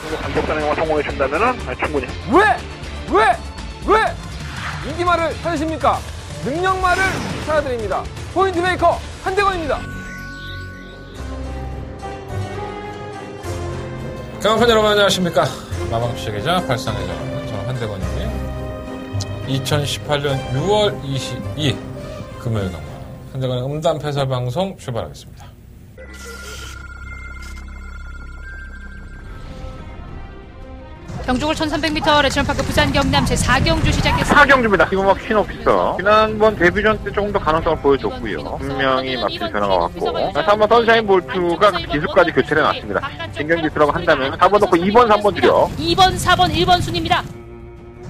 정도 감독단행과 성공해 준다면은 충분히. 왜 인기말을 찾으십니까? 능력말을 찾아드립니다. 포인트 메이커 한대건입니다. 경험판 여러분 안녕하십니까? 마방취재기자 발상의 전원 저는 한대건이고요. 2018년 6월 22일 금요일 경과 한대건의 음담 패설 방송 출발하겠습니다. 경주골 1300m 레지던파크 부산 경남 제4경주 시작했습니다. 4경주입니다. 이번 막 퀸오피서. 지난번 데뷔전 때 조금 더 가능성을 보여줬고요. 분명히 마필 변화가 왔고. 3번 선샤인 볼트가 기술까지 교체를 해놨습니다. 진경기 들어가 한다면 4번 넣고 2번, 3번 들여. 2번, 4번, 1번 순입니다.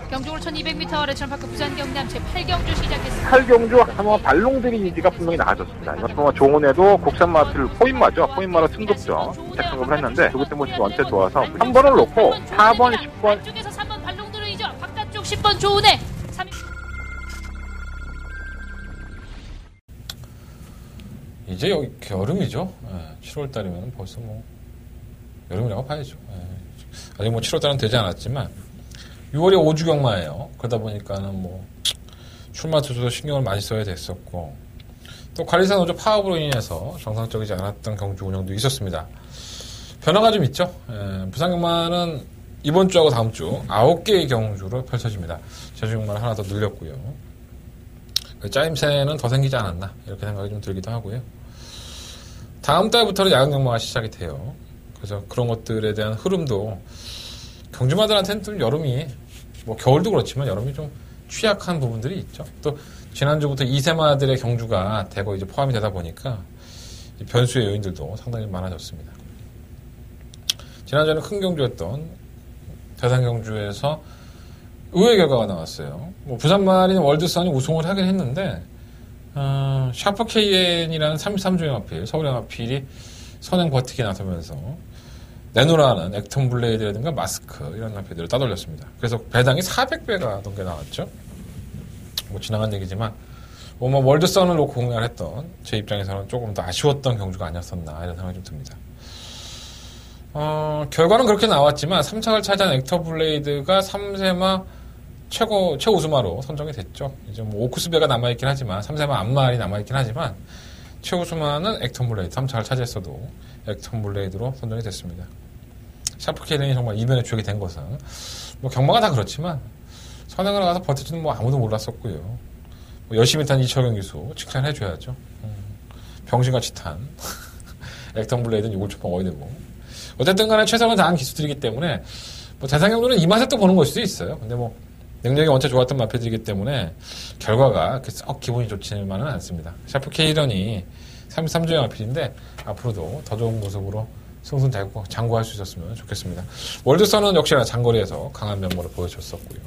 경주골 1200m 레지던파크 부산 경남 제8경주 시작했습니다. 8경주 한번 발롱들이 인지가 분명히 나아졌습니다. 이번 조원에도 국산 마필 포인마로 승급죠. 승급을 했는데 그것 때문에 원체 좋아서 3번을 놓고 4번, 10번. 쪽에서 3번 발롱들이죠. 바깥쪽 10번 조은혜. 이제 여기 여름이죠. 7월달이면 벌써 뭐 여름이라고 봐야죠. 아직 뭐 7월달은 되지 않았지만 6월이 오주경마예요. 그러다 보니까는 뭐 출마 투수도 신경을 많이 써야 됐었고 또 관리사 노조 파업으로 인해서 정상적이지 않았던 경주 운영도 있었습니다. 변화가 좀 있죠. 부산경마는 이번 주하고 다음 주 9개의 경주로 펼쳐집니다. 제주경마를 하나 더 늘렸고요. 짜임새는 더 생기지 않았나 이렇게 생각이 좀 들기도 하고요. 다음 달부터는 야간경마가 시작이 돼요. 그래서 그런 것들에 대한 흐름도 경주마들한테는 좀 여름이 뭐 겨울도 그렇지만 여름이 좀 취약한 부분들이 있죠. 또 지난주부터 2세마들의 경주가 대거 이제 포함이 되다 보니까 변수의 요인들도 상당히 많아졌습니다. 지난주에는 큰 경주였던 대산경주에서 의외의 결과가 나왔어요. 뭐 부산마린 월드선이 우승을 하긴 했는데 샤프 KN이라는 33주의 마필, 서울의 마필이 선행 버티기에 나서면서 내노라는 액턴 블레이드라든가 마스크 이런 마필들을 따돌렸습니다. 그래서 배당이 400배가 넘게 나왔죠. 뭐 지나간 얘기지만 뭐 월드선을 놓고 공략을 했던 제 입장에서는 조금 더 아쉬웠던 경주가 아니었었나 이런 생각이 좀 듭니다. 결과는 그렇게 나왔지만 3착을 차지한 액터 블레이드가 3세마 최우수마로 선정이 됐죠. 이제 뭐 오크스배가 남아있긴 하지만 3세마 앞말이 남아있긴 하지만 최우수마는 액턴 블레이드 3착을 차지했어도 액턴 블레이드로 선정이 됐습니다. 샤프 케이렌이 정말 이변의 주역이 된 것은 뭐 경마가 다 그렇지만 선행을 가서 버틸지는 뭐 아무도 몰랐었고요. 뭐 열심히 탄 이철경 기수 칭찬해줘야죠. 병신같이 탄 액턴 블레이드는 욕을 좀 먹어야 되고 어쨌든 간에 최선을 다한 기수들이기 때문에 뭐 대상경주는 이 맛에 또 보는 걸 수도 있어요. 근데 뭐 능력이 원체 좋았던 마필들이기 때문에 결과가 썩 기분이 좋지만은 않습니다. 샤프 케이런이 33주의 마필인데 앞으로도 더 좋은 모습으로 승승장구할 수 있었으면 좋겠습니다. 월드선은 역시나 장거리에서 강한 면모를 보여줬었고요.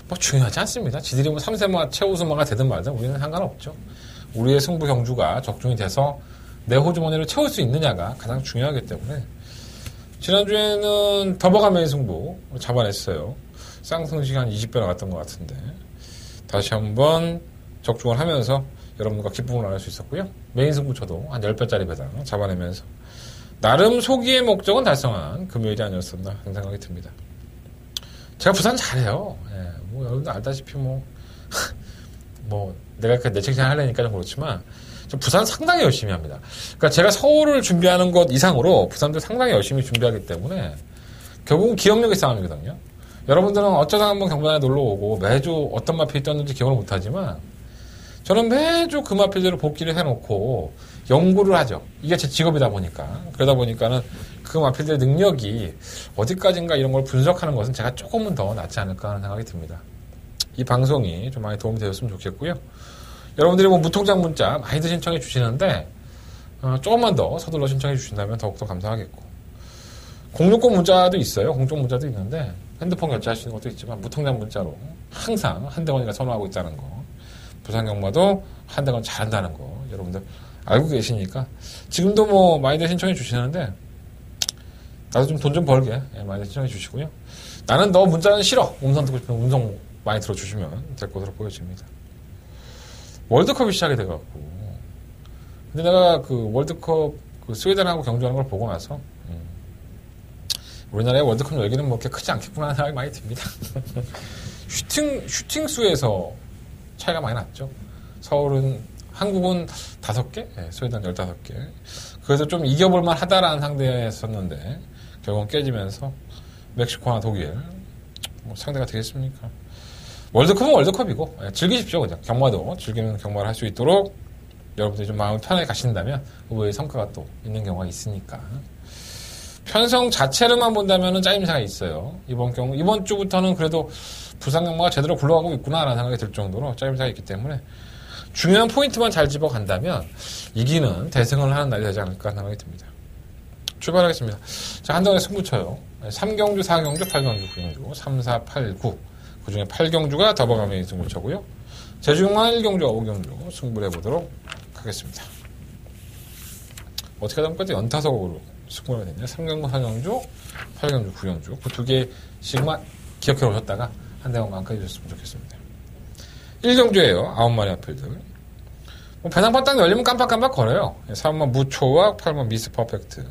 뭐 중요하지 않습니다. 지들이 뭐 3세마 최우수마가 되든 말든 우리는 상관없죠. 우리의 승부 경주가 적중이 돼서 내 호주머니를 채울 수 있느냐가 가장 중요하기 때문에 지난주에는 더버가 메인 승부 잡아냈어요. 쌍승식이 한 20배 나갔던 것 같은데 다시 한번 적중을 하면서 여러분과 기쁨을 나눌 수 있었고요. 메인 승부처도 한 10배짜리 배당 잡아내면서 나름 소기의 목적은 달성한 금요일이 아니었었나 그런 생각이 듭니다. 제가 부산 잘해요. 뭐 여러분들 알다시피 뭐 내가 내 책상 하려니까 좀 그렇지만 저 부산 상당히 열심히 합니다. 그러니까 제가 서울을 준비하는 것 이상으로 부산도 상당히 열심히 준비하기 때문에 결국은 기억력의 싸움이거든요. 여러분들은 어쩌다 한번 경마장에 놀러 오고 매주 어떤 마필이 떴는지 기억을 못하지만 저는 매주 그 마필들을 복기를 해놓고 연구를 하죠. 이게 제 직업이다 보니까. 그러다 보니까는 그 마필들의 능력이 어디까지인가 이런 걸 분석하는 것은 제가 조금은 더 낫지 않을까 하는 생각이 듭니다. 이 방송이 좀 많이 도움이 되었으면 좋겠고요. 여러분들이 뭐 무통장 문자 많이들 신청해 주시는데 조금만 더 서둘러 신청해 주신다면 더욱더 감사하겠고 060 문자도 있어요. 공적 문자도 있는데 핸드폰 결제할 수 있는 것도 있지만 무통장 문자로 항상 한대건이가 선호하고 있다는 거 부산경마도 한대건 잘한다는 거 여러분들 알고 계시니까 지금도 뭐 많이들 신청해 주시는데 나도 좀 돈 좀 벌게 많이들 신청해 주시고요. 나는 너 문자는 싫어. 음성 듣고 싶으면 음성 많이 들어주시면 될 것으로 보여집니다. 월드컵이 시작이 돼갖고 근데 내가 그 월드컵 그 스웨덴하고 경주하는 걸 보고 나서 우리나라의 월드컵 열기는 뭐 그렇게 크지 않겠구나 하는 생각이 많이 듭니다. 슈팅 수에서 차이가 많이 났죠. 한국은 5개, 스웨덴 15개. 그래서 좀 이겨볼만 하다라는 상대였었는데, 결국은 깨지면서 멕시코나 독일, 뭐 상대가 되겠습니까? 월드컵은 월드컵이고, 즐기십시오, 그냥. 경마도 즐기는 경마를 할 수 있도록 여러분들이 좀 마음 편하게 가신다면, 의외의 성과가 또 있는 경우가 있으니까. 편성 자체로만 본다면은 짜임새가 있어요. 이번 주부터는 그래도 부산 경마가 제대로 굴러가고 있구나라는 생각이 들 정도로 짜임새가 있기 때문에 중요한 포인트만 잘 집어간다면 이기는 대승을 하는 날이 되지 않을까 하는 생각이 듭니다. 출발하겠습니다. 자, 한동안에 승부 쳐요. 3경주, 4경주, 8경주, 9경주, 3, 4, 8, 9. 그 중에 8경주가 더버가면이 승부 쳐고요. 제주경마 1경주와 5경주 승부를 해보도록 하겠습니다. 어떻게 하다 보니까 연타석으로 승부가 됐네요. 3경주, 4경주, 8경주, 9경주. 그 2개씩만 기억해 오셨다가 한 대만 안 까주셨으면 좋겠습니다. 1경주예요. 9마리 앞필들. 배낭판 딱 열리면 깜빡깜빡 거려요. 3번 무초와 8번 미스 퍼펙트.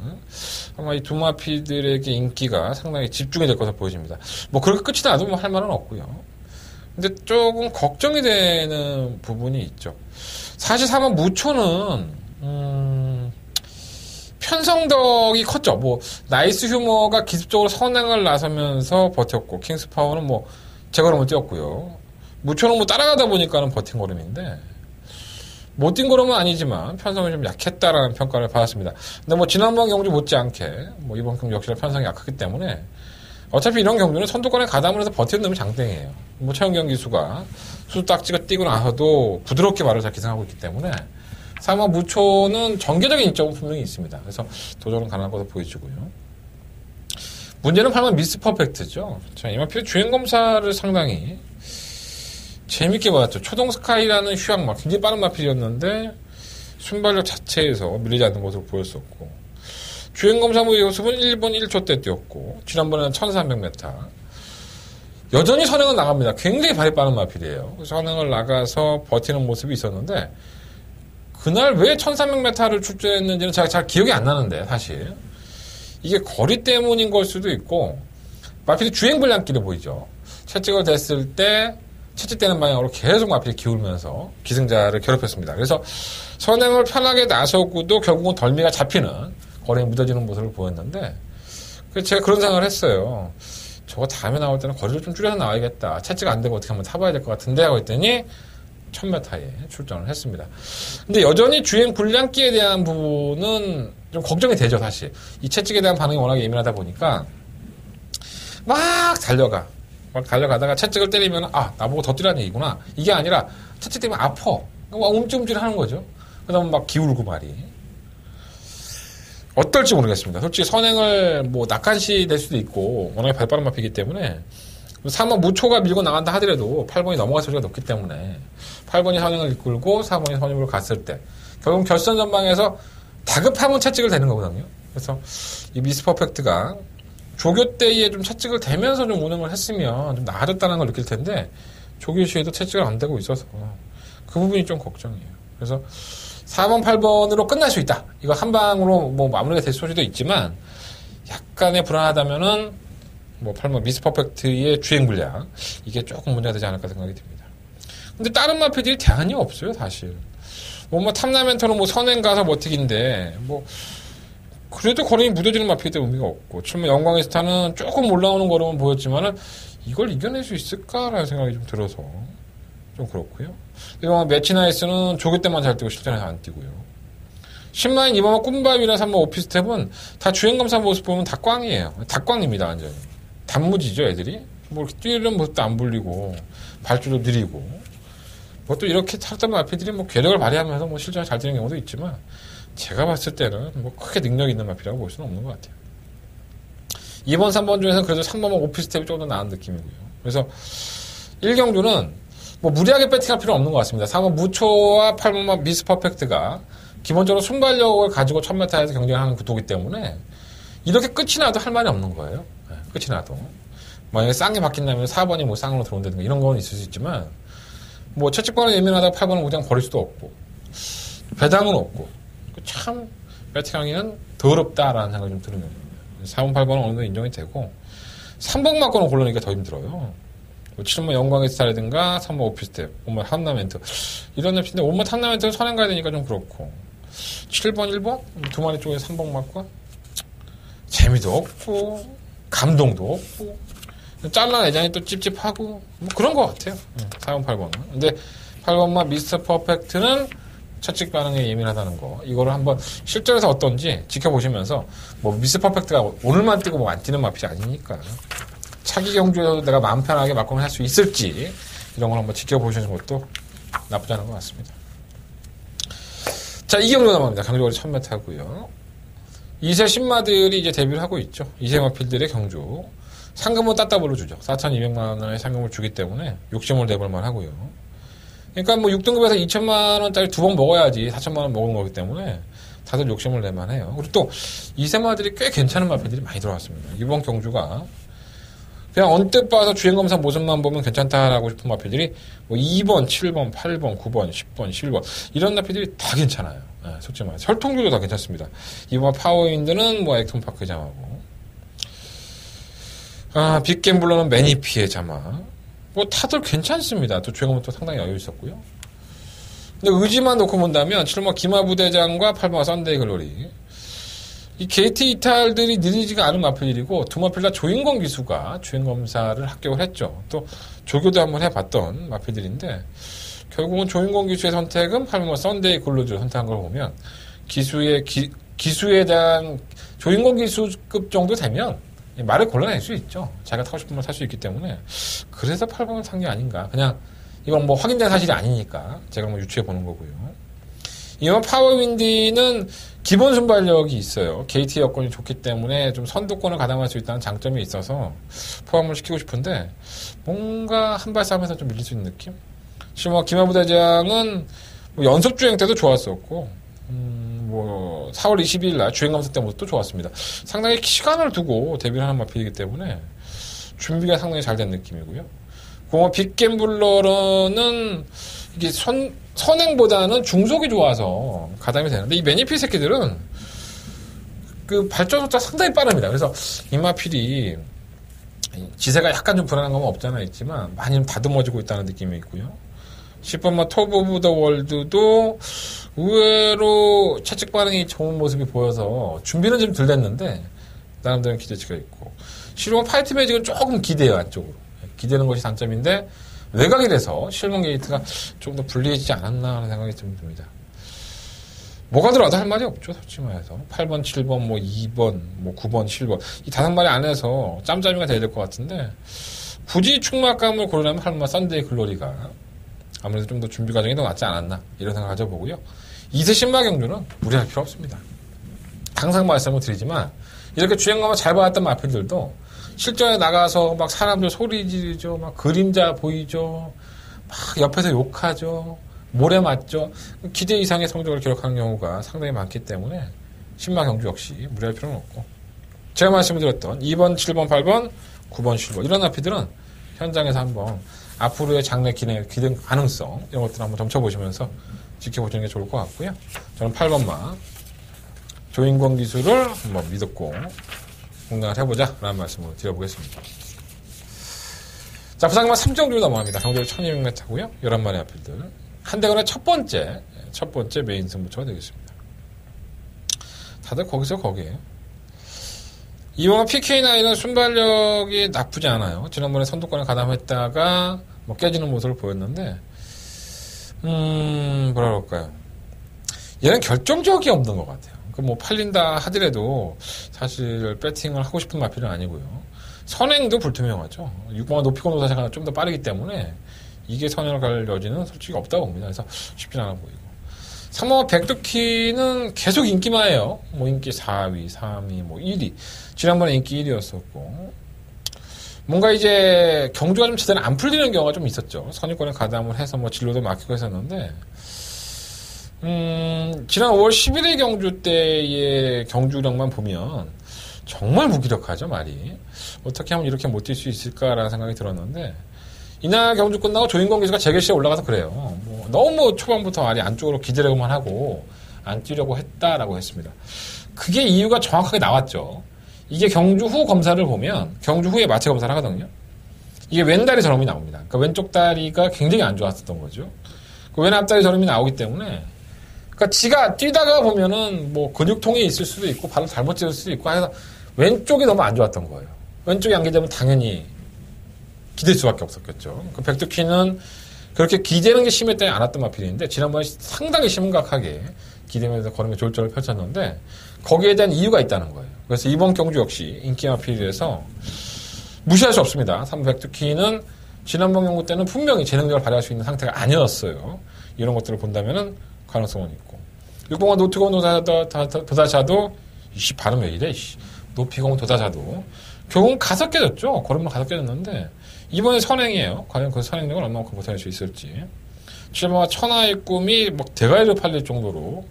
아마 이 두 마피들에게 인기가 상당히 집중이 될 것으로 보여집니다. 뭐 그렇게 끝이 나도 뭐 할 말은 없고요. 근데 조금 걱정이 되는 부분이 있죠. 사실 3번 무초는 편성덕이 컸죠. 뭐 나이스 휴머가 기습적으로 선행을 나서면서 버텼고 킹스파워는 뭐 제걸음을 뛰었고요. 무초는 뭐 따라가다 보니까는 버틴 걸음인데 못 뛴 걸음은 아니지만 편성이 좀 약했다라는 평가를 받았습니다. 근데 뭐 지난번 경주 못지않게 뭐 이번 경주 역시나 편성이 약하기 때문에 어차피 이런 경주는 선두권에 가담을 해서 버티는 놈이 장땡이에요. 뭐 최은경 기수가 수딱지가 뛰고 나서도 부드럽게 말을 잘 기승하고 있기 때문에 3번 무초는 전개적인 이점은 분명히 있습니다. 그래서 도전은 가능할 것으로 보여지고요. 문제는 8번 미스 퍼펙트죠. 자, 이마필 주행검사를 상당히 재밌게 봤죠. 초동스카이라는 휴양막, 굉장히 빠른 마필이었는데 순발력 자체에서 밀리지 않는 것으로 보였었고 주행검사 무의 요습은 1분 1초 때 뛰었고 지난번에는 1300m 여전히 선행은 나갑니다. 굉장히 발이 빠른 마필이에요. 선행을 나가서 버티는 모습이 있었는데 그날 왜 1300m를 출전했는지는 제가 잘 기억이 안 나는데 사실 이게 거리 때문인 걸 수도 있고 마필이 주행 불량길이 보이죠. 채찍을 댔을 때 채찍대는 방향으로 계속 마필이 기울면서 기승자를 괴롭혔습니다. 그래서 선행을 편하게 나서고도 결국은 덜미가 잡히는 거리에 묻어지는 모습을 보였는데 제가 그런 생각을 했어요. 저거 다음에 나올 때는 거리를 좀 줄여서 나와야겠다. 채찍 안 되고 어떻게 한번 타봐야 될 것 같은데 하고 했더니 1000m에 출전을 했습니다. 근데 여전히 주행 불량기에 대한 부분은 좀 걱정이 되죠, 사실. 이 채찍에 대한 반응이 워낙 예민하다 보니까 막 달려가다가 채찍을 때리면 나보고 더 뛰라는 얘기구나. 이게 아니라 채찍 때문에 아파. 움찔움찔 하는 거죠. 그다음에 막 기울고 말이. 어떨지 모르겠습니다. 솔직히 선행을 뭐 낙한시 될 수도 있고 워낙에 발빠른 마피기 때문에 3번 무초가 밀고 나간다 하더라도 8번이 넘어갈 소리가 높기 때문에 8번이 선행을 이끌고 4번이 선임으로 갔을 때 결국 결선 전방에서 다급하면 채찍을 대는 거거든요. 그래서 이 미스 퍼펙트가 조교 때에 좀 채찍을 대면서 좀 운영을 했으면 좀 나아졌다는 걸 느낄 텐데 조교 시에도 채찍을 안 대고 있어서 그 부분이 좀 걱정이에요. 그래서 4번, 8번으로 끝날 수 있다. 이거 한 방으로 뭐 마무리가 될 소리도 있지만 약간의 불안하다면은 뭐 8번 미스 퍼펙트의 주행 불량 이게 조금 문제가 되지 않을까 생각이 듭니다. 근데 다른 마피들이 대안이 없어요, 사실. 뭐 탐라멘터는 뭐 선행 가서 버티기인데 뭐 그래도 걸음이 묻어지는 마피들 의미가 없고 7번 영광의 스타는 조금 올라오는 걸음은 보였지만은 이걸 이겨낼 수 있을까라는 생각이 좀 들어서 좀 그렇고요. 그리고 매치나이스는 조교 때만 잘 뛰고 실전에서 안 뛰고요. 10만인 2번은 꿈밤이나 3번 오피스텝은 다 주행검사 모습 보면 다 꽝이에요. 다 꽝입니다, 완전히. 단무지죠, 애들이. 뭐 이렇게 뛰는 모습도 안 불리고 발주도 느리고 뭐 또 이렇게 살던 마피들이 뭐 괴력을 발휘하면서 뭐 실전에 잘 뛰는 경우도 있지만 제가 봤을 때는 뭐 크게 능력 있는 마피라고 볼 수는 없는 것 같아요. 2번, 3번 중에서는 그래도 3번은 오피스텝이 조금 더 나은 느낌이고요. 그래서 1경주는 뭐 무리하게 배팅할 필요는 없는 것 같습니다. 3번 무초와 8번만 미스 퍼펙트가 기본적으로 순발력을 가지고 1000m에서 경쟁하는 구도이기 때문에 이렇게 끝이 나도 할 말이 없는 거예요. 네, 끝이 나도. 만약에 쌍이 바뀐다면 4번이 뭐 쌍으로 들어온다든가 이런 건 있을 수 있지만 뭐 채찍번은 예민하다고 8번은 그냥 버릴 수도 없고 배당은 없고 참 배팅하기는 더럽다라는 생각이 좀 드는 겁니다. 4번, 8번은 어느 정도 인정이 되고 3번 맞고는 고르니까 더 힘들어요. 뭐 7번 영광의 스타라든가 3번 오피스텝, 5번 한나멘트 이런 앱인데 5번 한나멘트는 선행 가야 되니까 좀 그렇고 7번, 1번 두 마리 쪽에 3번 맞고 재미도 없고 감동도 없고 잘라내자니 또 찝찝하고 뭐 그런 것 같아요. 4번, 8번은. 근데 8번만 미스터 퍼펙트는 채찍 반응에 예민하다는 거. 이거를 한번 실전에서 어떤지 지켜보시면서 뭐 미스터 퍼펙트가 오늘만 뛰고 뭐 안 뛰는 마필이 아니니까 차기 경주에서도 내가 마음 편하게 막공을 할 수 있을지 이런 걸 한번 지켜보시는 것도 나쁘지 않은 것 같습니다. 자, 이 경주 남아갑니다. 강조거리 1000m고요. 2세 신마들이 이제 데뷔를 하고 있죠. 2세 마필들의 경주. 상금은 따따블로 주죠. 4,200만 원의 상금을 주기 때문에 욕심을 내볼만 하고요. 그러니까 뭐 6등급에서 2천만 원짜리 두 번 먹어야지 4천만 원 먹은 거기 때문에 다들 욕심을 낼만 해요. 그리고 또 2세마들이 꽤 괜찮은 마필들이 많이 들어왔습니다. 이번 경주가 그냥 언뜻 봐서 주행검사 모습만 보면 괜찮다라고 싶은 마필들이 뭐 2번, 7번, 8번, 9번, 10번, 11번 이런 마필들이 다 괜찮아요. 네, 솔직히 말해서 혈통률도 다 괜찮습니다. 이번 파워윈드는 뭐 액톤파크 자마고 빅갬블러는 매니피의 자마 뭐 다들 괜찮습니다. 또 주행검도 상당히 여유 있었고요. 근데 의지만 놓고 본다면 7번 기마부대장과 8번 썬데이 글로리 이 게이트 이탈들이 느리지가 않은 마필들이고 두 마필 다 조인권 기수가 주행검사를 합격을 했죠. 또 조교도 한번 해봤던 마필들인데 결국은 조인권 기수의 선택은 8번 썬데이 글로리를 선택한 걸 보면 기수에 대한 조인권 기수급 정도 되면 말을 골라낼 수 있죠. 자기가 타고 싶은 말 탈 수 있기 때문에 그래서 8번을 산 게 아닌가. 그냥 이건 뭐 확인된 사실이 아니니까 제가 뭐 유추해 보는 거고요. 이번 파워윈디는 기본 순발력이 있어요. 게이트 여건이 좋기 때문에 좀 선두권을 가담할 수 있다는 장점이 있어서 포함을 시키고 싶은데 뭔가 한 발 싸움에서 좀 밀릴 수 있는 느낌? 지금 뭐 김하부대장은 뭐 연속 주행 때도 좋았었고 뭐 4월 22일 날 주행검사 때 모습도 좋았습니다. 상당히 시간을 두고 데뷔를 하는 마필이기 때문에 준비가 상당히 잘 된 느낌이고요. 그 빅갬블러는 이게 선행보다는 중속이 좋아서 가담이 되는데 이 매니피 새끼들은 그 발전 속도가 상당히 빠릅니다. 그래서 이 마필이 지세가 약간 좀 불안한 건 없잖아 있지만 많이 좀 다듬어지고 있다는 느낌이 있고요. 10번만 톱 오브 더 월드도 의외로 채찍 반응이 좋은 모습이 보여서 준비는 좀 덜 됐는데 나름대로 기대치가 있고 11번 파이트 매직은 조금 기대요. 안쪽으로 기대는 것이 단점인데 외곽이 돼서 실문 게이트가 좀 더 불리해지지 않았나 하는 생각이 좀 듭니다. 뭐가 들어와도 할 말이 없죠. 솔직히 말해서 8번, 7번, 뭐 2번, 뭐 9번, 7번 이 다섯 마리 안에서 짬짬이가 돼야 될 것 같은데 굳이 충막감을 고르려면 8번 썬데이 글로리가 아무래도 좀 더 준비 과정이 더 낫지 않았나 이런 생각을 가져보고요. 2세 신마 경주는 무리할 필요 없습니다. 항상 말씀을 드리지만 이렇게 주행감을 잘 받았던 마필들도 실전에 나가서 막 사람들 소리 지르죠. 막 그림자 보이죠. 막 옆에서 욕하죠. 모래 맞죠. 기대 이상의 성적을 기록하는 경우가 상당히 많기 때문에 신마 경주 역시 무리할 필요는 없고 제가 말씀을 드렸던 2번, 7번, 8번, 9번, 10번 이런 마필들은 현장에서 한번 앞으로의 장래 기능 가능성 이런 것들을 한번 점쳐보시면서 지켜보시는 게 좋을 것 같고요. 저는 8번만 조인권 기술을 한번 믿었고 공략을 해보자 라는 말씀을 드려보겠습니다. 자, 부상만 3정도로 넘어갑니다. 경주를 1200m고요. 11마리 앞필들. 한대건의 첫 번째 메인 승부처가 되겠습니다. 다들 거기서 거기에요. 이번 PK9은 순발력이 나쁘지 않아요. 지난번에 선두권에 가담했다가 뭐 깨지는 모습을 보였는데 뭐라 그럴까요? 얘는 결정적이 없는 것 같아요. 뭐 팔린다 하더라도 사실 배팅을 하고 싶은 마필은 아니고요. 선행도 불투명하죠. 6번가 높이고 노사시가 좀 더 빠르기 때문에 이게 선행을 갈 여지는 솔직히 없다고 봅니다. 그래서 쉽지 않아 보이고 3번 백두키는 계속 인기마예요. 뭐 인기 4위, 3위, 뭐 1위. 지난번에 인기 1위였었고 뭔가 이제 경주가 좀 제대로 안 풀리는 경우가 좀 있었죠. 선입권에 가담을 해서 뭐 진로도 막히고 했었는데 지난 5월 11일 경주 때의 경주력만 보면 정말 무기력하죠, 말이. 어떻게 하면 이렇게 못 뛸 수 있을까라는 생각이 들었는데 이날 경주 끝나고 조인권 기수가 재결시에 올라가서 그래요. 뭐 너무 초반부터 말이 안쪽으로 기대려고만 하고 안 뛰려고 했다라고 했습니다. 그게 이유가 정확하게 나왔죠. 이게 경주 후 검사를 보면 경주 후에 마체 검사를 하거든요. 이게 왼다리 저름이 나옵니다. 그러니까 왼쪽 다리가 굉장히 안 좋았었던 거죠. 그 왼 앞다리 저름이 나오기 때문에 그러니까 지가 뛰다가 보면은 뭐 근육통이 있을 수도 있고 발을 잘못 찌를 수도 있고 해서 왼쪽이 너무 안 좋았던 거예요. 왼쪽이 안기되면 당연히 기댈 수밖에 없었겠죠. 그 백두키는 그렇게 기대는 게 심했더니 안 왔던 마필인데 지난번에 상당히 심각하게 기대면서 걸으면 졸전을 펼쳤는데 거기에 대한 이유가 있다는 거예요. 그래서 이번 경주 역시 인기 마필에서 무시할 수 없습니다. 3번 백두키는 지난번 경주 때는 분명히 재능력을 발휘할 수 있는 상태가 아니었어요. 이런 것들을 본다면은 가능성은 있고 6번과 노피공 도다샤도 이씨 발음 왜 이래 노피공 도다샤도 결국은 가서 깨졌죠. 걸음만 가서 깨졌는데 이번에 선행이에요. 과연 그 선행력을 얼마만큼 보완할 수 있을지. 7번과 천하의 꿈이 뭐 대가리로 팔릴 정도로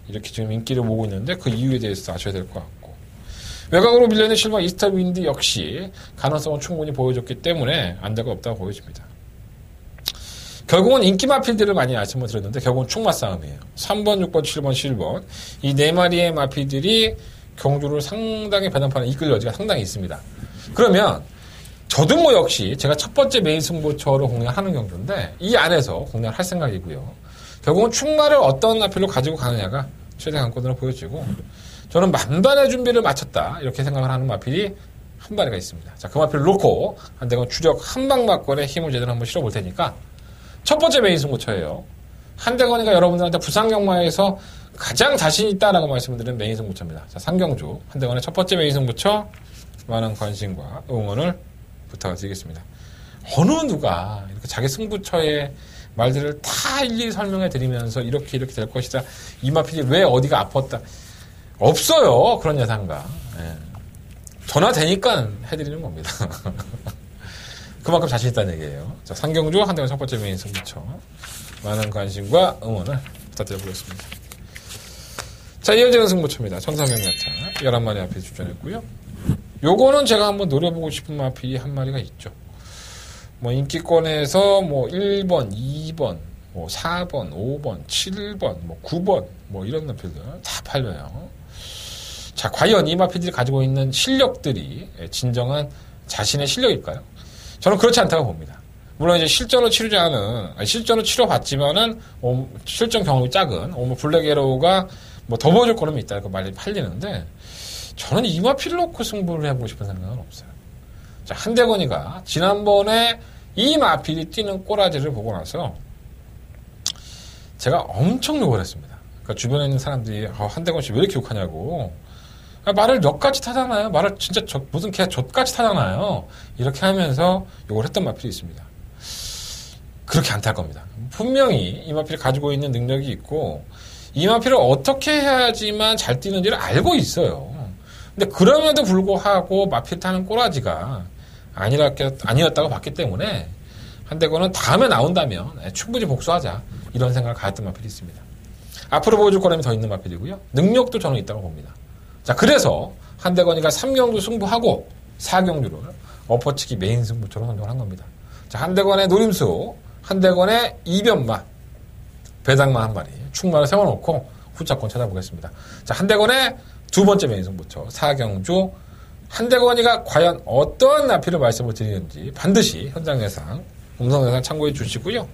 이렇게 지금 인기를 모으고 있는데 그 이유에 대해서 아셔야 될 것 같고 외곽으로 밀려있는 7번 이스터 윈드 역시 가능성을 충분히 보여줬기 때문에 안데가 없다고 보여집니다. 결국은 인기 마필들을 많이 말씀을 드렸는데 결국은 충마 싸움이에요. 3번, 6번, 7번, 7번 이 네 마리의 마필들이 경주를 상당히 배당판에 이끌 여지가 상당히 있습니다. 그러면 저도 뭐 역시 제가 첫 번째 메인 승부처로 공략하는 경주인데 이 안에서 공략을 할 생각이고요. 결국은 충마를 어떤 마필로 가지고 가느냐가 최대 관건으로 보여지고 저는 만반의 준비를 마쳤다 이렇게 생각을 하는 마필이 한 마리가 있습니다. 자, 그 마필을 놓고 한대건 추력 한방막권의 힘을 제대로 한번 실어볼 테니까 첫 번째 메인 승부처예요. 한대건이가 여러분들한테 부산경마에서 가장 자신 있다라고 말씀드린 메인 승부처입니다. 자, 상경주 한대건의 첫 번째 메인 승부처 많은 관심과 응원을 부탁을 드리겠습니다. 어느 누가 이렇게 자기 승부처의 말들을 다 일일이 설명해 드리면서 이렇게 될 것이다. 이 마필이 왜 어디가 아팠다. 없어요. 그런 예상가. 예. 전화 되니까 해드리는 겁니다. 그만큼 자신 있다는 얘기예요. 자, 상경주 한대건 첫 번째 메인 승부처 많은 관심과 응원을 부탁드려보겠습니다. 자, 이어지는 승부처입니다. 천사명야타 11마리 앞에 출전했고요. 요거는 제가 한번 노려보고 싶은 마필이 한 마리가 있죠. 뭐 인기권에서 뭐 1번, 2번, 뭐 4번, 5번, 7번, 뭐 9번 뭐 이런 마필들 다 팔려요. 자, 과연 이 마필들이 가지고 있는 실력들이 진정한 자신의 실력일까요? 저는 그렇지 않다고 봅니다. 물론 이제 실전을 치르지 않은, 실전을 치러봤지만은 실전 경험이 작은 블랙 에로우가 뭐 더 보여줄 거름이 있다 이렇게 많이 팔리는데 저는 이 마필을 놓고 승부를 해보고 싶은 생각은 없어요. 자, 한대건이가 지난번에 이 마필이 뛰는 꼬라지를 보고 나서 제가 엄청 욕을 했습니다. 그러니까 주변에 있는 사람들이 한대건 씨 왜 이렇게 욕하냐고. 말을 엿같이 타잖아요. 말을 진짜 무슨 개 젖같이 타잖아요. 이렇게 하면서 욕을 했던 마필이 있습니다. 그렇게 안 탈 겁니다. 분명히 이 마필이 가지고 있는 능력이 있고 이 마필을 어떻게 해야지만 잘 뛰는지를 알고 있어요. 근데 그럼에도 불구하고 마필 타는 꼬라지가 아니었다고 봤기 때문에 한대건은 다음에 나온다면 충분히 복수하자 이런 생각을 가졌던 마필이 있습니다. 앞으로 보여줄 거라면 더 있는 마필이고요. 능력도 저는 있다고 봅니다. 자, 그래서 한대건이가 3경주 승부하고 4경주를 엎어치기 메인 승부처로 선정을 한 겁니다. 자, 한대건의 노림수, 한대건의 이변마, 배당마 한 마리, 충마를 세워놓고 후차권 찾아보겠습니다. 자, 한대건의 두 번째 메인 승부처 4경주, 한대건이가 과연 어떠한 나필을 말씀을 드리는지 반드시 현장 예상, 음성 예상 참고해 주시고요.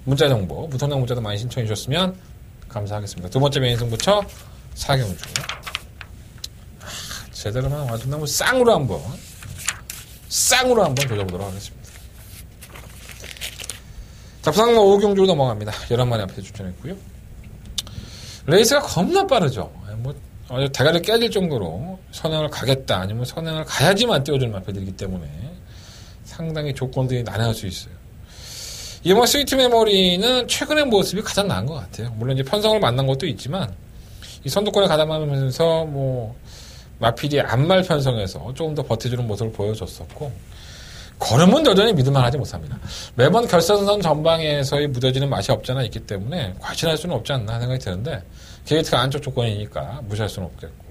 문자 정보, 무통장 문자도 많이 신청해 주셨으면 감사하겠습니다. 두 번째 메인 승부처 4경주. 제대로만 와준다면 쌍으로 한번 조져보도록 하겠습니다. 자, 부산과 5경주로 넘어갑니다. 11마리 앞에 출전했고요. 레이스가 겁나 빠르죠. 뭐 대가리 깨질 정도로 선행을 가겠다 아니면 선행을 가야지만 띄워주는 마필들이기 때문에 상당히 조건들이 난해할 수 있어요. 이번 스위트 메모리는 최근의 모습이 가장 나은 것 같아요. 물론 이제 편성을 만난 것도 있지만 이 선두권에 가담하면서 뭐 마필이 안말 편성에서 조금 더 버텨주는 모습을 보여줬었고 걸음은 여전히 믿을만하지 못합니다. 매번 결선선 전방에서의 무뎌지는 맛이 없잖아 있기 때문에 과신할 수는 없지 않나 생각이 드는데 게이트가 안쪽 조건이니까 무시할 수는 없겠고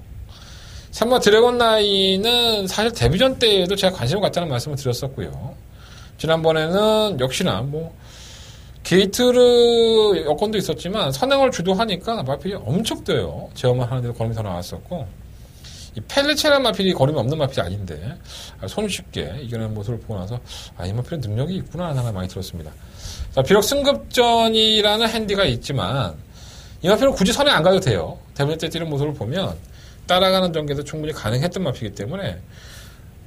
3번 드래곤 나이는 사실 데뷔전 때에도 제가 관심을 갖자는 말씀을 드렸었고요. 지난번에는 역시나 뭐 게이트를 여건도 있었지만 선행을 주도하니까 마필이 엄청 떠요. 제어만 하는데도 걸음이 더 나왔었고 이 펠리체란 마필이 거림이 없는 마필이 아닌데 손쉽게 이겨낸 모습을 보고 나서 이 마필은 능력이 있구나 하는 생각이 많이 들었습니다. 자, 비록 승급전이라는 핸디가 있지만 이 마필은 굳이 선에 안 가도 돼요. 대부분 때 뛰는 모습을 보면 따라가는 전개도 충분히 가능했던 마필이기 때문에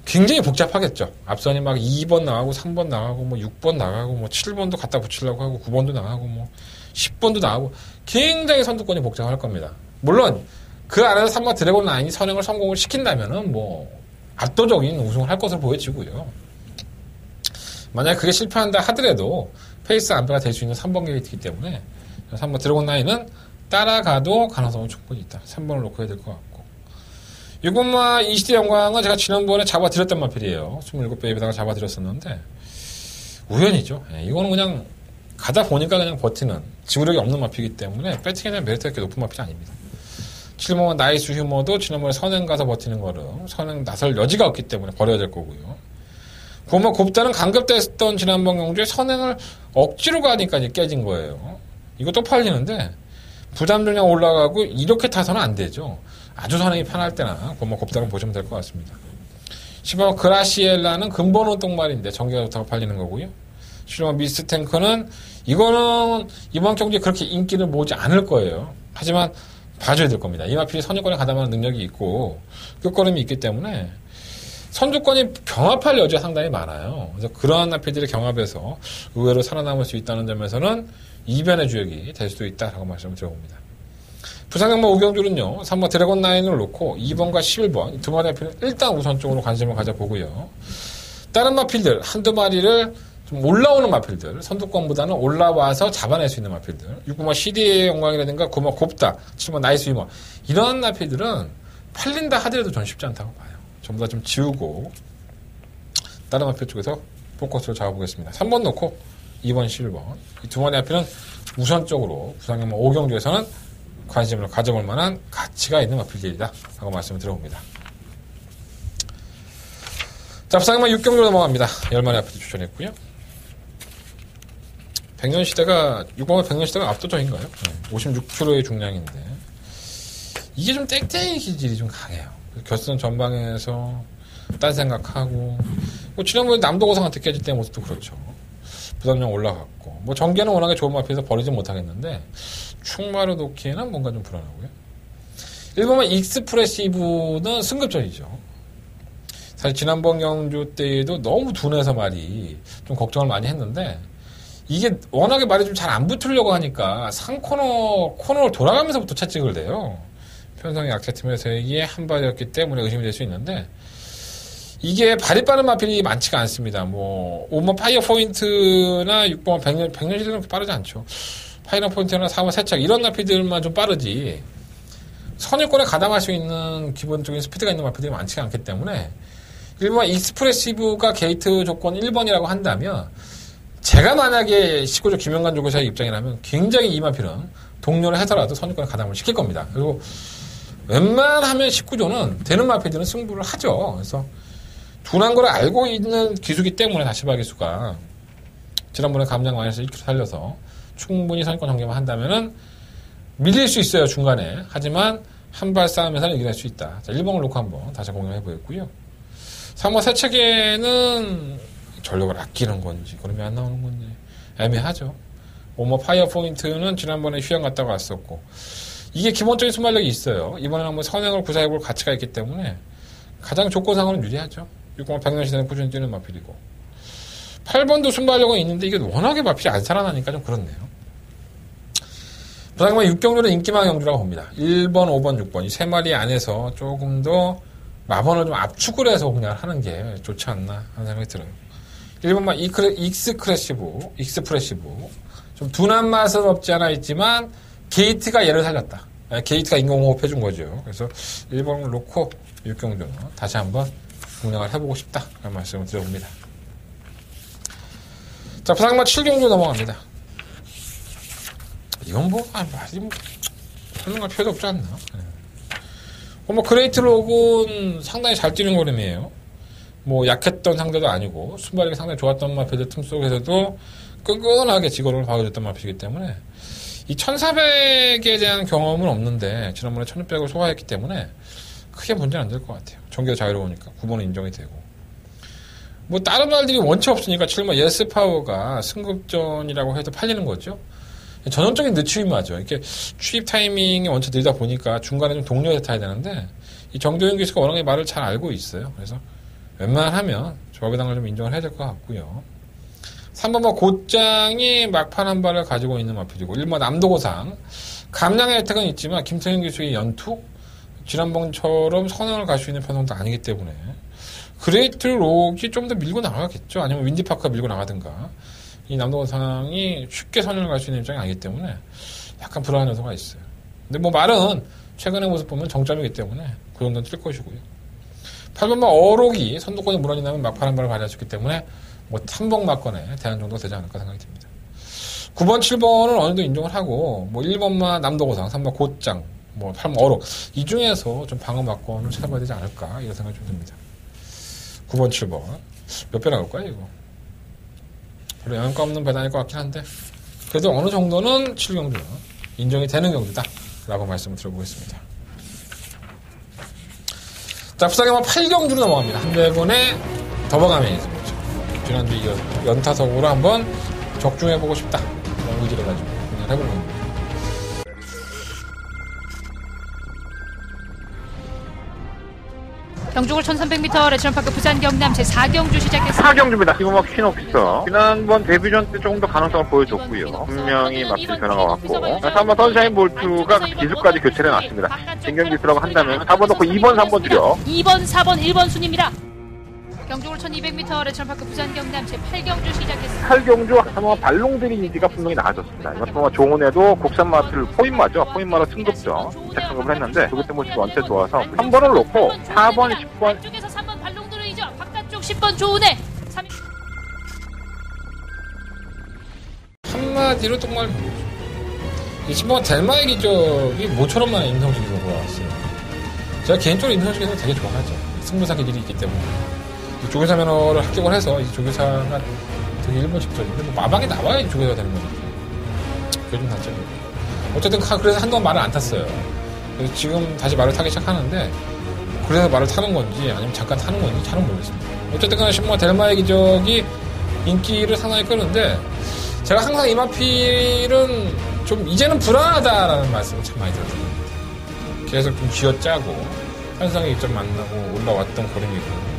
굉장히 복잡하겠죠. 앞선이 막 2번 나가고 3번 나가고 뭐 6번 나가고 뭐 7번도 갖다 붙이려고 하고 9번도 나가고 뭐 10번도 나가고 굉장히 선두권이 복잡할 겁니다. 물론 그 안에서 3번 드래곤 라인이 선행을 성공을 시킨다면은 뭐 압도적인 우승을 할 것으로 보여지고요. 만약에 그게 실패한다 하더라도 페이스 안배가 될 수 있는 3번 게이트이기 때문에 3번 드래곤 라인은 따라가도 가능성은 충분히 있다. 3번을 놓고 해야 될 것 같고 6번마 20대 영광은 제가 지난번에 잡아드렸던 마필이에요. 27배에다가 잡아드렸었는데 우연이죠. 이거는 그냥 가다 보니까 그냥 버티는 지구력이 없는 마필이기 때문에 배팅에 대한 메리트가 이렇게 높은 마필이 아닙니다. 7번마 나이스 휴머도 지난번에 선행 가서 버티는 거를 선행 나설 여지가 없기 때문에 버려야 될 거고요. 9번마 곱다는 강급됐던 지난번 경주에 선행을 억지로 가니까 이제 깨진 거예요. 이것도 팔리는데 부담 중량 올라가고 이렇게 타서는 안 되죠. 아주 선행이 편할 때나 뭐 곱다는 보시면 될 것 같습니다. 10번 그라시엘라는 근본은 똥말인데 전개가 좋다고 팔리는 거고요. 11번 미스탱크는 이거는 이번 경기에 그렇게 인기를 모으지 않을 거예요. 하지만 봐줘야 될 겁니다. 이 마필이 선두권에 가담하는 능력이 있고 끝걸음이 있기 때문에 선두권이 경합할 여지가 상당히 많아요. 그래서 그러한 마필들의 경합에서 의외로 살아남을 수 있다는 점에서는 이변의 주역이 될 수도 있다라고 말씀을 드려봅니다. 부산경마 오경주는요, 3번 드래곤 라인을 놓고 2번과 11번 두 마리 마필은 일단 우선적으로 관심을 가져보고요. 다른 마필들 한두 마리를 좀 올라오는 마필들, 선두권보다는 올라와서 잡아낼 수 있는 마필들, 6번마 CD의 영광이라든가 9번 곱다, 7번 나이스 위머 이런 마필들은 팔린다 하더라도 전 쉽지 않다고 봐요. 전부 다 좀 지우고 다른 마필 쪽에서 포커스를 잡아보겠습니다. 3번 놓고 2번, 11번 이 두 마리 마필은 우선적으로 부산경마 오경주에서는 관심을 가져볼 만한 가치가 있는 마필들이다 라고 말씀을 드려봅니다. 자, 부산경마 6경주로 넘어갑니다. 10마리 마필 추천했고요. 백년시대가 6번의 백년시대가 압도적인가요? 56kg의 중량인데 이게 좀 땡땡이 기질이 좀 강해요. 결승 전방에서 딴 생각하고 뭐 지난번에 남도고상한테 깨질 때 모습도 그렇죠. 부담량 올라갔고 뭐 전개는 워낙에 좋은 마필에서 버리지 못하겠는데 충마로 놓기에는 뭔가 좀 불안하고요. 1번만 익스프레시브는 승급전이죠. 사실 지난번 경주 때에도 너무 둔해서 말이 좀 걱정을 많이 했는데 이게 워낙에 말이 좀 잘 안 붙으려고 하니까 코너를 돌아가면서부터 채찍을 대요. 편성의 약체팀에서의 한 발이었기 때문에 의심이 될 수 있는데 이게 발이 빠른 마필이 많지가 않습니다. 뭐 5번 파이어 포인트나 6번 백년시대는 그렇게 빠르지 않죠. 파이어 포인트나 4번 세착 이런 마필들만 좀 빠르지 선유권에 가담할 수 있는 기본적인 스피드가 있는 마필들이 많지가 않기 때문에 1번 익스프레시브가 게이트 조건 1번이라고 한다면 제가 만약에 19조 김영관 조교사의 입장이라면 굉장히 이 마필은 동료를 해서라도 선유권에 가담을 시킬 겁니다. 그리고 웬만하면 19조는 되는 마필들은 승부를 하죠. 그래서 둔한 걸 알고 있는 기수기 때문에 다시 바기수가 지난번에 감량 많이 해서 1kg 살려서 충분히 선유권 전개만 한다면은 밀릴 수 있어요, 중간에. 하지만 한 발 싸움에서는 이겨낼 수 있다. 자, 1번을 놓고 한번 다시 공유해 보겠고요. 3번 세척에는 전력을 아끼는 건지, 그러면 안 나오는 건지 애매하죠. 5번 파이어 포인트는 지난번에 휴양 갔다가 왔었고, 이게 기본적인 순발력이 있어요. 이번에는 한번 선행을 구사해 볼 가치가 있기 때문에 가장 조건상으로는 유리하죠. 6번 백년시대는 꾸준히 뛰는 마필이고, 8번도 순발력은 있는데 이게 워낙에 마필이 안 살아나니까 좀 그렇네요. 부산경마 6경주는 인기망 경주라고 봅니다. 1번, 5번, 6번 이 세 마리 안에서 조금 더 마번을 좀 압축을 해서 그냥 하는 게 좋지 않나 하는 생각이 들어요. 1번만 익스프레시브 좀 둔한 맛은 없지 않아 있지만 게이트가 얘를 살렸다. 게이트가 인공호흡 해준 거죠. 그래서 1번을 놓고 6경주는 다시 한번 공략을 해보고 싶다 라는 말씀을 드려봅니다. 자, 부산경마 7경주 넘어갑니다. 이건 말이 설명할 필요도 없지 않나. 그레이트 록은 상당히 잘 뛰는 그림이에요. 약했던 상대도 아니고, 순발력이 상당히 좋았던 마필들 틈 속에서도 끈끈하게 직원을 박아줬던 마필이기 때문에, 이 1400에 대한 경험은 없는데, 지난번에 1600을 소화했기 때문에, 크게 문제는 안 될 것 같아요. 전개가 자유로우니까 9번은 인정이 되고. 뭐 다른 말들이 원체 없으니까 실마 예스파워가 승급전이라고 해도 팔리는 거죠. 전형적인 늦추임마죠. 이렇게 추입 타이밍이 원체 느리다 보니까 중간에 좀 동료에 타야 되는데 이 정도현 기수가 워낙에 말을 잘 알고 있어요. 그래서 웬만하면 조합의당을 좀 인정을 해야 될 것 같고요. 3번 곧장이 막판 한 발을 가지고 있는 마필이고 1번 남도고상 감량의 혜택은 있지만 김태형 기수의 연투 지난번처럼 선행을 갈 수 있는 편성도 아니기 때문에 그레이트 록이 좀 더 밀고 나가겠죠. 아니면 윈디파크가 밀고 나가든가 이 남도고상이 쉽게 선행을 갈 수 있는 입장이 아니기 때문에 약간 불안한 요소가 있어요. 근데 뭐 말은 최근의 모습 보면 정점이기 때문에 그 정도는 뛸 것이고요. 8번 어록이 선두권에 무너진다면 막판 한 발을 발휘할 수 있기 때문에 뭐 탐복 막건에 대한 정도가 되지 않을까 생각이 듭니다. 9번, 7번은 어느 정도 인정을 하고 뭐 1번만 남도고상, 3번 곧장, 뭐 8번 어록 이 중에서 좀 방어 막건을 찾아봐야 되지 않을까 이런 생각이 좀 듭니다. 9번, 7번 몇 배 나올까요 이거? 별로 영향가 없는 배당일 것 같긴 한데 그래도 어느 정도는 7경주는 인정이 되는 경주다 라고 말씀을 드려보겠습니다. 자, 부상에만 8경주로 넘어갑니다. 한대군의 더버감에 있습니다. 지난주 이어서 연타석으로 한번 적중해보고 싶다. 그런 의지를 가지고 그냥 해보는 겁니다. 경주골 1300m 레지던파크 부산 경남 제4경주 시작했습니다. 4경주입니다. 이번 퀸 오피서. 지난번 데뷔전 때 조금 더 가능성을 보여줬고요. 분명히 마필 변화가 왔고 3번 선샤인 볼트가 기수까지 교체를 해놨습니다. 진경기 들어가 한다면 4번 넣고 2번, 3번 들여 2번, 4번, 1번 순입니다. 경주골 1200m 레지던파크 부산 경남 제8경주 시작했습니다. 8경주 한번 발롱들이 인지가 분명히 나아졌습니다. 이번 동안 종훈에도 국산 마필 포인마죠. 포인마로 승급죠. 승급을 했는데 그때 모습이 원체 좋아서 3번을 놓고 4번, 10번 쪽에서 3번 발롱들이죠. 바깥쪽 10번 조은혜. 한마디로 정말 이 신부가 델마의 기적이 모처럼만 임성식에서 돌아왔어요. 제가 개인적으로 임성식에서 되게 좋아하죠. 승부사 기질이 있기 때문에 조교사 면허를 합격을 해서 이 조교사가 되게 일본 직전인데 뭐 마방에 나와야 이 조교사가 되는 거죠. 그게 좀 단점이에요. 어쨌든 그래서 한동안 말을 안 탔어요. 그래서 지금 다시 말을 타기 시작하는데 그래서 말을 타는 건지 아니면 잠깐 타는 건지 잘은 모르겠습니다. 어쨌든 간에 신부가 델마의 기적이 인기를 상당히 끄는데 제가 항상 이 마필은 좀 이제는 불안하다라는 말씀을 참 많이 들었습니다. 계속 좀 쥐어짜고 환상의 입점 만나고 올라왔던 걸음이고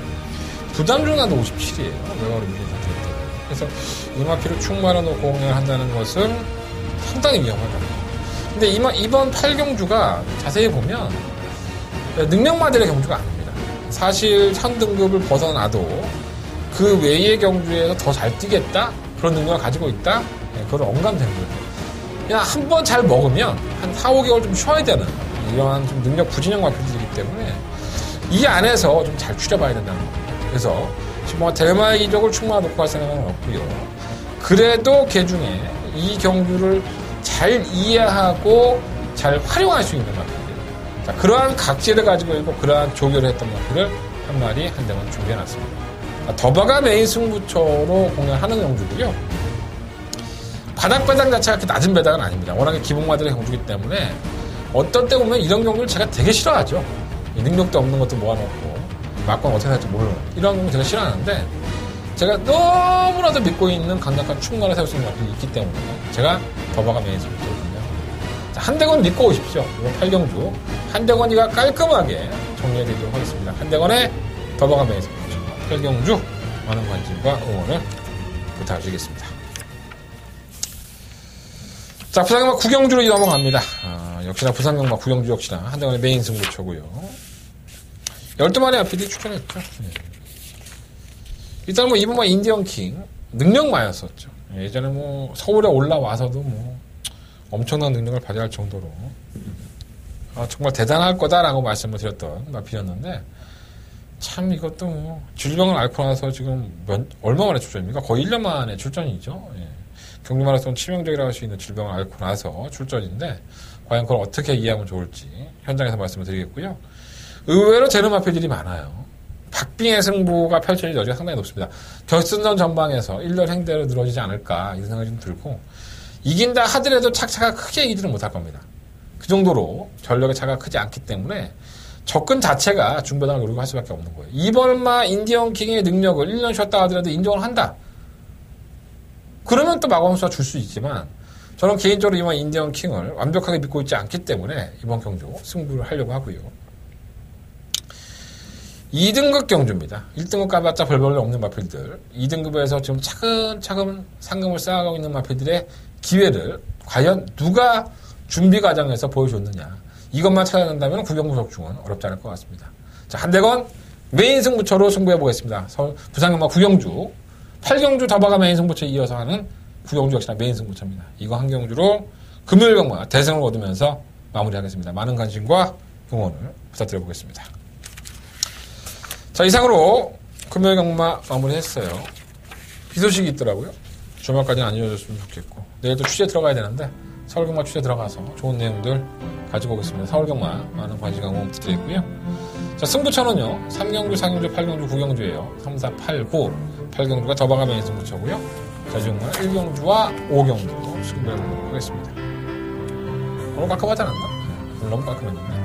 부담중간도 57이에요. 외곽으로 밀린 상태이기 때문에. 그래서 이 마필을 축 말아놓고 공략을 한다는 것은 상당히 위험하다. 근데 이번 8경주가 자세히 보면 능력마들의 경주가 아닙니다. 사실 현 등급을 벗어나도 그 외의 경주에서 더 잘 뛰겠다? 그런 능력을 가지고 있다? 그건 언감되는 거예요. 그냥 한 번 잘 먹으면 한 4, 5개월 좀 쉬어야 되는 이러한 좀 능력 부진형 마필들이기 때문에 이 안에서 좀 잘 추려봐야 된다는 겁니다. 그래서 지금 델마의 기적을 충분히 놓고 할 생각은 없고요. 그래도 그 중에 이 경주를 잘 이해하고 잘 활용할 수 있는 마필들. 자, 그러한 각지를 가지고 있고 그러한 조교를 했던 마필을 한 마리 한 대만 준비해놨습니다. 더바가 메인 승부처로 공략하는 경주고요. 바닥 배당 자체가 그렇게 낮은 배당은 아닙니다. 워낙에 기본마들의 경주이기 때문에 어떤 때 보면 이런 경주를 제가 되게 싫어하죠. 능력도 없는 것도 모아놓고 막건 어떻게 할지 모르는 이런 경우 제가 싫어하는데 제가 너무나도 믿고 있는 강력한 충만을 세울 수 있는 마필이 있기 때문에 제가 더바가 메인 승부처거든요. 한대건 믿고 오십시오. 이번 8경주 한대건이가 깔끔하게 정리해드리도록 하겠습니다. 한대건의 더바가 메인 승부처 8경주 많은 관심과 응원을 부탁드리겠습니다. 자, 부산경마 9경주로 넘어갑니다. 역시나 부산경마 9경주 역시나 한대건의 메인 승부처고요. 12마리 앞필이 추천했죠. 네. 일단 뭐 이번 인디언킹 능력마였었죠. 예전에 뭐 서울에 올라와서도 뭐 엄청난 능력을 발휘할 정도로 정말 대단할 거다라고 말씀을 드렸던 마필이었는데 참 이것도 뭐 질병을 앓고 나서 지금 얼마 만에 출전입니까? 거의 1년 만에 출전이죠. 예. 경주 마라톤 치명적이라고 할 수 있는 질병을 앓고 나서 출전인데 과연 그걸 어떻게 이해하면 좋을지 현장에서 말씀을 드리겠고요. 의외로 되는 마필들이 많아요. 박빙의 승부가 펼쳐질 여지가 상당히 높습니다. 결승전 전방에서 1년 행대로 늘어지지 않을까 이런 생각이 좀 들고 이긴다 하더라도 착차가 크게 이기지는 못할 겁니다. 그 정도로 전력의 차가 크지 않기 때문에 접근 자체가 중배당을 노리고 할 수밖에 없는 거예요. 이번마 인디언 킹의 능력을 1년 쉬었다 하더라도 인정을 한다. 그러면 또 마검수가 줄 수 있지만 저는 개인적으로 이번 인디언 킹을 완벽하게 믿고 있지 않기 때문에 이번 경주 승부를 하려고 하고요. 2등급 경주입니다. 1등급 가봤자 별볼일 없는 마필들, 2등급에서 지금 차근차근 상금을 쌓아가고 있는 마필들의 기회를 과연 누가 준비 과정에서 보여줬느냐, 이것만 찾아낸다면 구경구 적중은 어렵지 않을 것 같습니다. 자, 한대건 메인 승부처로 승부해보겠습니다. 부산경마 구경주 8경주 더바가 메인 승부처에 이어서 하는 구경주 역시나 메인 승부처입니다. 이거 한 경주로 금요일 경마 대승을 얻으면서 마무리하겠습니다. 많은 관심과 응원을 부탁드려보겠습니다. 자, 이상으로 금요일 경마 마무리했어요. 비 소식이 있더라고요. 주말까지는 안 이어졌으면 좋겠고, 내일도 취재 들어가야 되는데 서울 경마 취재 들어가서 좋은 내용들 가지고 오겠습니다. 서울 경마 많은 관심과 응원 부탁드리고요. 자, 승부처는요 3경주, 4경주, 8경주, 9경주예요. 3, 4, 8, 9. 8경주가 더바가 메인 승부처고요. 자주경마 1경주와 5경주로 승부해보도록 하겠습니다. 너무 깔끔하지 않았나? 너무 깔끔했는데.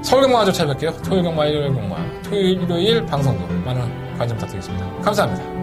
서울경마 가지고 찾아뵐게요. 토요일 경마, 일요일 경마, 토요일, 일요일 방송도 많은 관심 부탁드리겠습니다. 감사합니다.